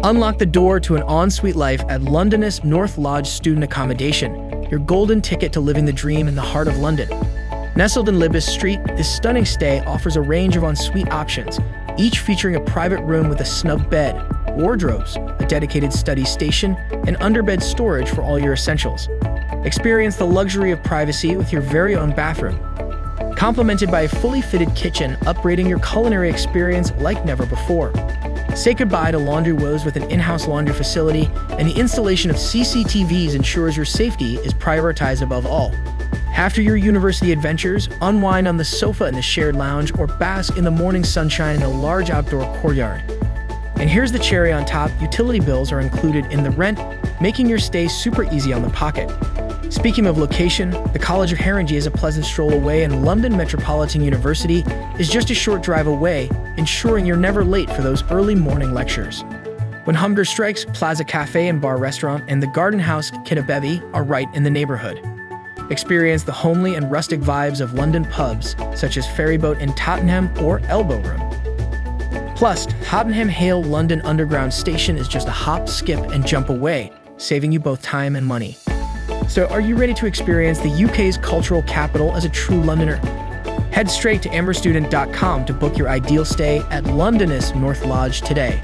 Unlock the door to an ensuite life at Londonist North Lodge Student Accommodation, your golden ticket to living the dream in the heart of London. Nestled in Libis Street, this stunning stay offers a range of ensuite options, each featuring a private room with a snug bed, wardrobes, a dedicated study station, and underbed storage for all your essentials. Experience the luxury of privacy with your very own bathroom, complemented by a fully fitted kitchen, upgrading your culinary experience like never before. Say goodbye to laundry woes with an in-house laundry facility, and the installation of CCTVs ensures your safety is prioritized above all. After your university adventures, unwind on the sofa in the shared lounge or bask in the morning sunshine in the large outdoor courtyard. And here's the cherry on top, utility bills are included in the rent, making your stay super easy on the pocket. Speaking of location, the College of Haringey is a pleasant stroll away, and London Metropolitan University is just a short drive away, ensuring you're never late for those early morning lectures. When hunger strikes, Plaza Cafe and Bar Restaurant and the Garden House Kinabevi are right in the neighborhood. Experience the homely and rustic vibes of London pubs, such as Ferry Boat Inn Tottenham or Elbow Room. Plus, Tottenham Hale London Underground Station is just a hop, skip, and jump away, saving you both time and money. So are you ready to experience the UK's cultural capital as a true Londoner? Head straight to amberstudent.com to book your ideal stay at Londonist North Lodge today.